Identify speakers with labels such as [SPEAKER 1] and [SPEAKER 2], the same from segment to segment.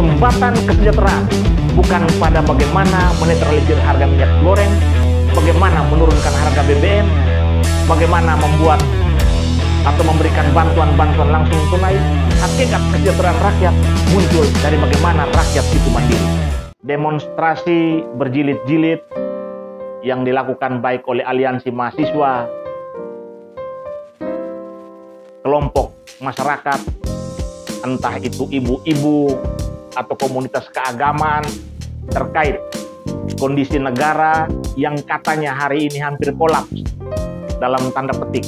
[SPEAKER 1] jembatan kesejahteraan, bukan pada bagaimana menetralisir harga minyak goreng, bagaimana menurunkan harga BBM, bagaimana membuat atau memberikan bantuan-bantuan langsung tunai. Hakikat kesejahteraan rakyat muncul dari bagaimana rakyat itu mandiri. Demonstrasi berjilid-jilid yang dilakukan baik oleh aliansi mahasiswa, kelompok masyarakat, entah itu ibu-ibu atau komunitas keagamaan, terkait kondisi negara yang katanya hari ini hampir kolaps dalam tanda petik,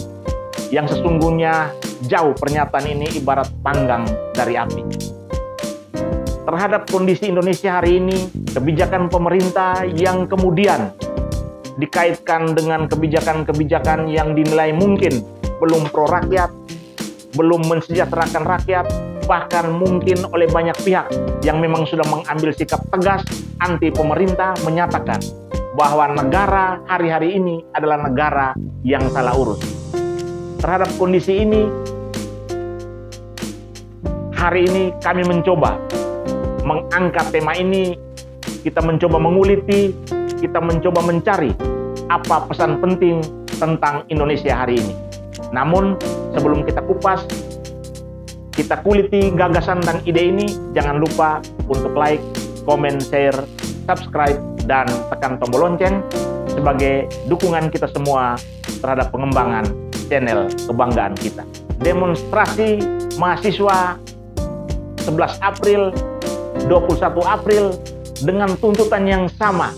[SPEAKER 1] yang sesungguhnya jauh pernyataan ini ibarat panggang dari api. Terhadap kondisi Indonesia hari ini, kebijakan pemerintah yang kemudian dikaitkan dengan kebijakan-kebijakan yang dinilai mungkin belum pro rakyat, belum mensejahterakan rakyat, bahkan mungkin oleh banyak pihak yang memang sudah mengambil sikap tegas anti pemerintah, menyatakan bahwa negara hari-hari ini adalah negara yang salah urus. Terhadap kondisi ini, hari ini kami mencoba mengangkat tema ini, kita mencoba menguliti, kita mencoba mencari apa pesan penting tentang Indonesia hari ini. Namun sebelum kita kupas, kita kuliti gagasan dan ide ini, jangan lupa untuk like, comment, share, subscribe, dan tekan tombol lonceng sebagai dukungan kita semua terhadap pengembangan channel kebanggaan kita. Demonstrasi mahasiswa 11 April, 21 April dengan tuntutan yang sama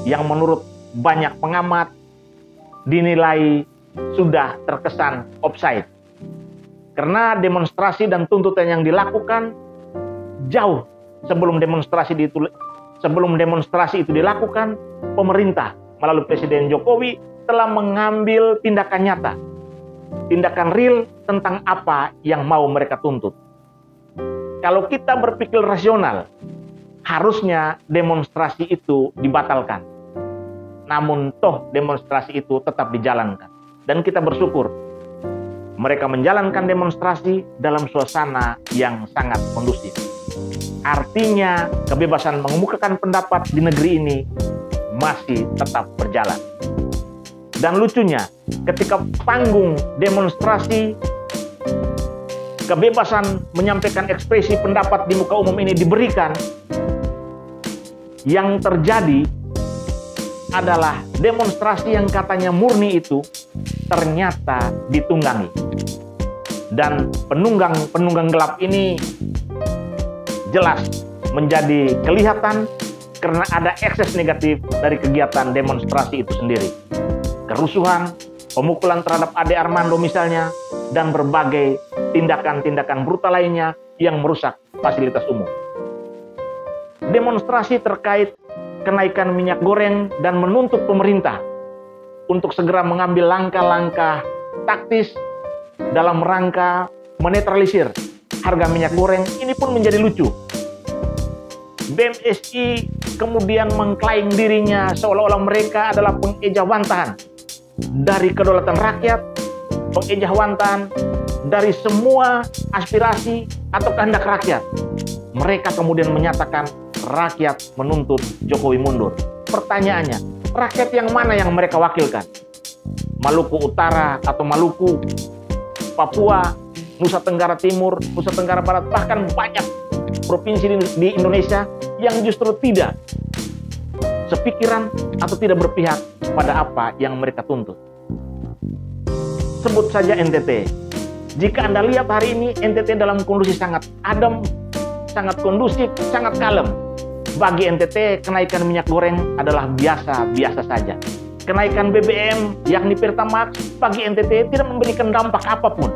[SPEAKER 1] yang menurut banyak pengamat dinilai sudah terkesan offside. Karena demonstrasi dan tuntutan yang dilakukan jauh sebelum demonstrasi itu dilakukan, pemerintah melalui Presiden Jokowi telah mengambil tindakan nyata, tindakan real tentang apa yang mau mereka tuntut. Kalau kita berpikir rasional, harusnya demonstrasi itu dibatalkan. Namun toh demonstrasi itu tetap dijalankan. Dan kita bersyukur mereka menjalankan demonstrasi dalam suasana yang sangat kondusif. Artinya kebebasan mengemukakan pendapat di negeri ini masih tetap berjalan. Dan lucunya, ketika panggung demonstrasi kebebasan menyampaikan ekspresi pendapat di muka umum ini diberikan, yang terjadi adalah demonstrasi yang katanya murni itu ternyata ditunggangi. Dan penunggang gelap ini jelas menjadi kelihatan karena ada ekses negatif dari kegiatan demonstrasi itu sendiri. Kerusuhan, pemukulan terhadap Ade Armando misalnya, dan berbagai tindakan-tindakan brutal lainnya yang merusak fasilitas umum. Demonstrasi terkait kenaikan minyak goreng dan menuntut pemerintah untuk segera mengambil langkah-langkah taktis dalam rangka menetralisir harga minyak goreng ini pun menjadi lucu. BMSI kemudian mengklaim dirinya seolah-olah mereka adalah pengejawantah dari kedaulatan rakyat, pengejawantah dari semua aspirasi atau kehendak rakyat. Mereka kemudian menyatakan rakyat menuntut Jokowi mundur. Pertanyaannya, rakyat yang mana yang mereka wakilkan? Maluku Utara atau Maluku, Papua, Nusa Tenggara Timur, Nusa Tenggara Barat, bahkan banyak provinsi di Indonesia yang justru tidak sepikiran atau tidak berpihak pada apa yang mereka tuntut. Sebut saja NTT. Jika Anda lihat hari ini NTT dalam kondisi sangat adem, sangat kondusif, sangat kalem. Bagi NTT, kenaikan minyak goreng adalah biasa-biasa saja. Kenaikan BBM, yakni Pertamax, bagi NTT tidak memberikan dampak apapun.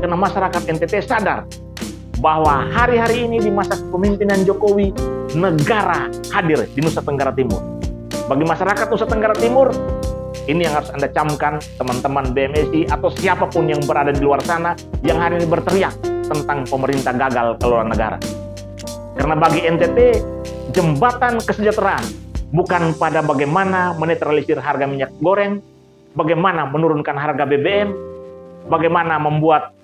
[SPEAKER 1] Karena masyarakat NTT sadar bahwa hari-hari ini di masa kepemimpinan Jokowi, negara hadir di Nusa Tenggara Timur. Bagi masyarakat Nusa Tenggara Timur, ini yang harus Anda camkan, teman-teman BMSI atau siapapun yang berada di luar sana yang hari ini berteriak tentang pemerintah gagal kelola negara. Karena bagi NTT, jembatan kesejahteraan bukan pada bagaimana menetralisir harga minyak goreng, bagaimana menurunkan harga BBM, bagaimana membuat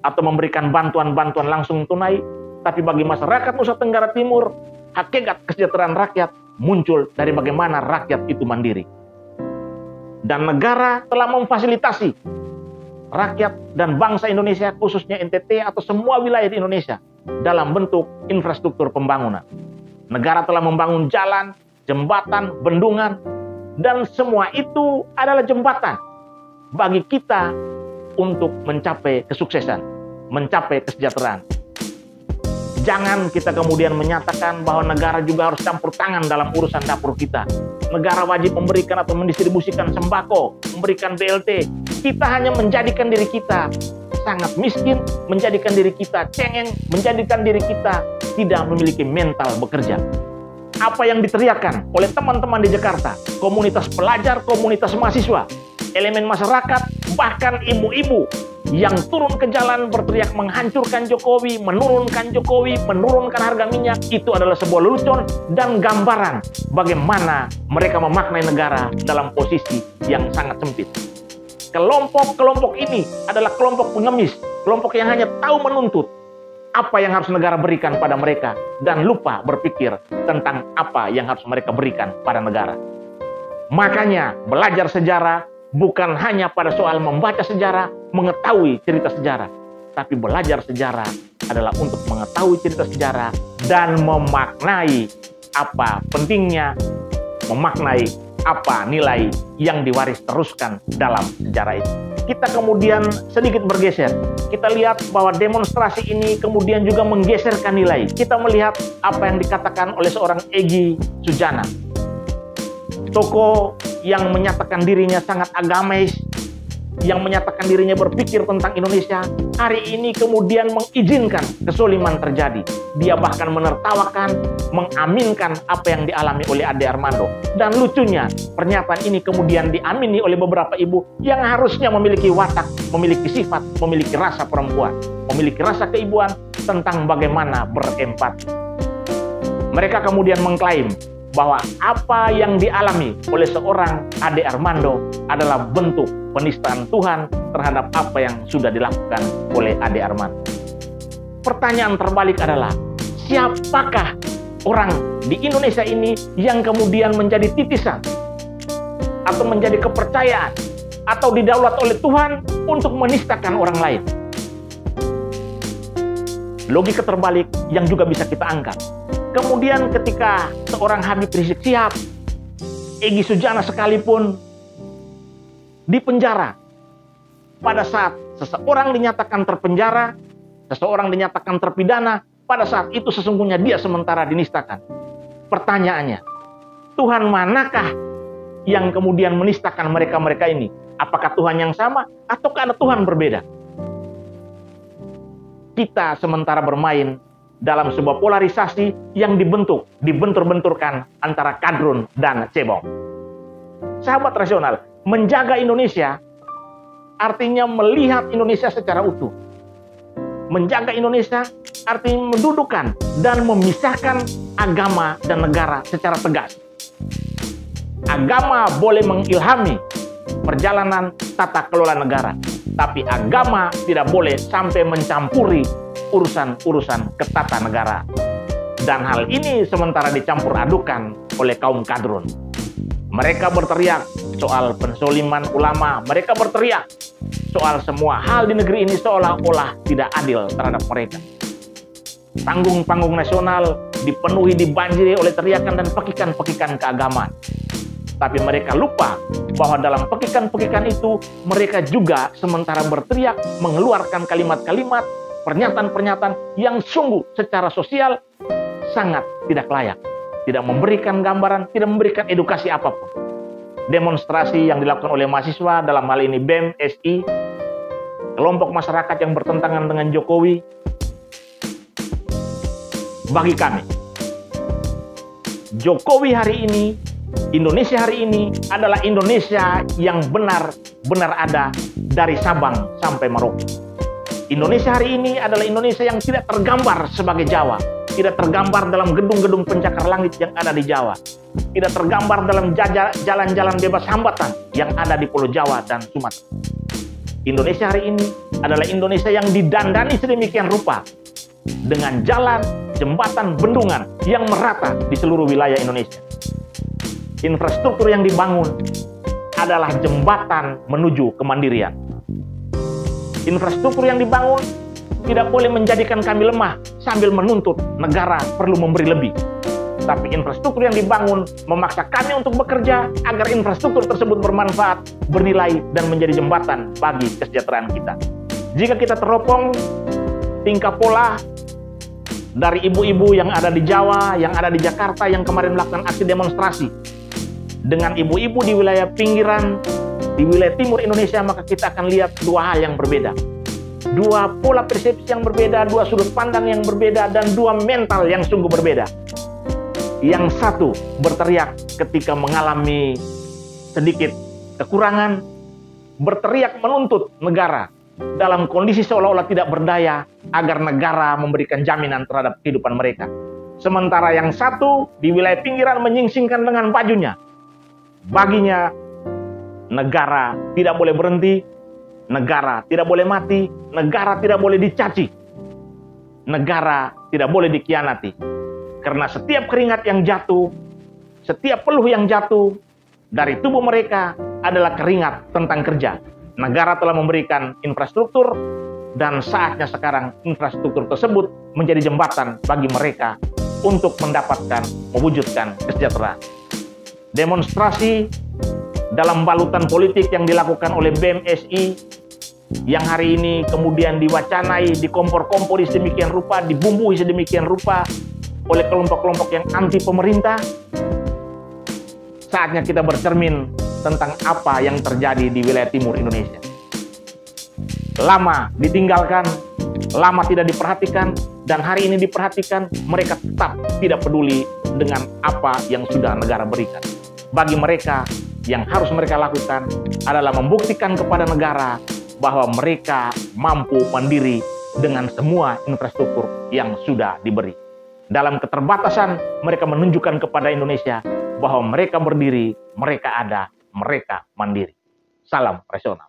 [SPEAKER 1] atau memberikan bantuan-bantuan langsung tunai, Tapi bagi masyarakat Nusa Tenggara Timur, hakikat kesejahteraan rakyat muncul dari bagaimana rakyat itu mandiri. Dan negara telah memfasilitasi rakyat dan bangsa Indonesia, khususnya NTT atau semua wilayah di Indonesia, dalam bentuk infrastruktur pembangunan. Negara telah membangun jalan, jembatan, bendungan, dan semua itu adalah jembatan bagi kita untuk mencapai kesuksesan, mencapai kesejahteraan. Jangan kita kemudian menyatakan bahwa negara juga harus campur tangan dalam urusan dapur kita. Negara wajib memberikan atau mendistribusikan sembako, memberikan BLT. Kita hanya menjadikan diri kita sangat miskin, menjadikan diri kita cengeng, menjadikan diri kita tidak memiliki mental bekerja. Apa yang diteriakan oleh teman-teman di Jakarta, komunitas pelajar, komunitas mahasiswa, elemen masyarakat, bahkan ibu-ibu yang turun ke jalan berteriak menghancurkan Jokowi, menurunkan Jokowi, menurunkan harga minyak, itu adalah sebuah lelucon dan gambaran bagaimana mereka memaknai negara dalam posisi yang sangat sempit. Kelompok-kelompok ini adalah kelompok pengemis, kelompok yang hanya tahu menuntut apa yang harus negara berikan pada mereka dan lupa berpikir tentang apa yang harus mereka berikan pada negara. Makanya belajar sejarah bukan hanya pada soal membaca sejarah, mengetahui cerita sejarah, tapi belajar sejarah adalah untuk mengetahui cerita sejarah dan memaknai apa pentingnya, memaknai apa nilai yang diwaris teruskan dalam sejarah itu. Kita kemudian sedikit bergeser. Kita lihat bahwa demonstrasi ini kemudian juga menggeserkan nilai. Kita melihat apa yang dikatakan oleh seorang Egy Sujana, tokoh yang menyatakan dirinya sangat agamais, yang menyatakan dirinya berpikir tentang Indonesia, hari ini kemudian mengizinkan kezoliman terjadi. Dia bahkan menertawakan, mengaminkan apa yang dialami oleh Ade Armando. Dan lucunya, pernyataan ini kemudian diamini oleh beberapa ibu yang harusnya memiliki watak, memiliki sifat, memiliki rasa perempuan, memiliki rasa keibuan tentang bagaimana berempati. Mereka kemudian mengklaim bahwa apa yang dialami oleh seorang Ade Armando adalah bentuk penistaan Tuhan terhadap apa yang sudah dilakukan oleh Ade Armando. Pertanyaan terbalik adalah, siapakah orang di Indonesia ini yang kemudian menjadi titisan atau menjadi kepercayaan atau didaulat oleh Tuhan untuk menistakan orang lain? Logika terbalik yang juga bisa kita angkat. Kemudian ketika seorang Habib Rizik Syihab, Egy Sujana sekalipun dipenjara, pada saat seseorang dinyatakan terpenjara, seseorang dinyatakan terpidana, pada saat itu sesungguhnya dia sementara dinistakan. Pertanyaannya, Tuhan manakah yang kemudian menistakan mereka-mereka ini? Apakah Tuhan yang sama ataukah ada Tuhan berbeda? Kita sementara bermain dalam sebuah polarisasi yang dibentur-benturkan antara kadrun dan cebong. Sahabat rasional, menjaga Indonesia artinya melihat Indonesia secara utuh. Menjaga Indonesia artinya mendudukan dan memisahkan agama dan negara secara tegas. Agama boleh mengilhami perjalanan tata kelola negara, tapi agama tidak boleh sampai mencampuri urusan-urusan ketatanegaraan. Dan hal ini sementara dicampur adukan oleh kaum kadrun. Mereka berteriak soal pensoliman ulama, mereka berteriak soal semua hal di negeri ini seolah-olah tidak adil terhadap mereka. Panggung-panggung nasional dipenuhi, dibanjiri oleh teriakan dan pekikan-pekikan keagamaan. Tapi mereka lupa bahwa dalam pekikan-pekikan itu mereka juga sementara berteriak, mengeluarkan kalimat-kalimat, pernyataan-pernyataan yang sungguh secara sosial sangat tidak layak. Tidak memberikan gambaran, tidak memberikan edukasi apapun. Demonstrasi yang dilakukan oleh mahasiswa, dalam hal ini BEM, SI, kelompok masyarakat yang bertentangan dengan Jokowi, bagi kami, Jokowi hari ini, Indonesia hari ini adalah Indonesia yang benar-benar ada dari Sabang sampai Merauke. Indonesia hari ini adalah Indonesia yang tidak tergambar sebagai Jawa, tidak tergambar dalam gedung-gedung pencakar langit yang ada di Jawa, tidak tergambar dalam jalan-jalan bebas hambatan yang ada di Pulau Jawa dan Sumatera. Indonesia hari ini adalah Indonesia yang didandani sedemikian rupa dengan jalan, jembatan, bendungan yang merata di seluruh wilayah Indonesia. Infrastruktur yang dibangun adalah jembatan menuju kemandirian. Infrastruktur yang dibangun tidak boleh menjadikan kami lemah sambil menuntut negara perlu memberi lebih. Tapi infrastruktur yang dibangun memaksa kami untuk bekerja agar infrastruktur tersebut bermanfaat, bernilai, dan menjadi jembatan bagi kesejahteraan kita. Jika kita teropong tingkah pola dari ibu-ibu yang ada di Jawa, yang ada di Jakarta, yang kemarin melakukan aksi demonstrasi, dengan ibu-ibu di wilayah pinggiran, di wilayah timur Indonesia, maka kita akan lihat dua hal yang berbeda. Dua pola persepsi yang berbeda, dua sudut pandang yang berbeda, dan dua mental yang sungguh berbeda. Yang satu berteriak ketika mengalami sedikit kekurangan, berteriak menuntut negara dalam kondisi seolah-olah tidak berdaya agar negara memberikan jaminan terhadap kehidupan mereka. Sementara yang satu di wilayah pinggiran menyingsingkan dengan bajunya. Baginya negara tidak boleh berhenti, negara tidak boleh mati, negara tidak boleh dicaci, negara tidak boleh dikhianati. Karena setiap keringat yang jatuh, setiap peluh yang jatuh dari tubuh mereka adalah keringat tentang kerja. Negara telah memberikan infrastruktur, dan saatnya sekarang infrastruktur tersebut menjadi jembatan bagi mereka untuk mendapatkan, mewujudkan kesejahteraan. Demonstrasi dalam balutan politik yang dilakukan oleh BMSI, yang hari ini kemudian diwacanai, dikompor-kompor sedemikian rupa, dibumbui sedemikian rupa oleh kelompok-kelompok yang anti pemerintah, saatnya kita bercermin tentang apa yang terjadi di wilayah timur Indonesia. Lama ditinggalkan, lama tidak diperhatikan, dan hari ini diperhatikan, mereka tetap tidak peduli dengan apa yang sudah negara berikan. Bagi mereka, yang harus mereka lakukan adalah membuktikan kepada negara bahwa mereka mampu mandiri dengan semua infrastruktur yang sudah diberi. Dalam keterbatasan, mereka menunjukkan kepada Indonesia bahwa mereka berdiri, mereka ada, mereka mandiri. Salam rasional.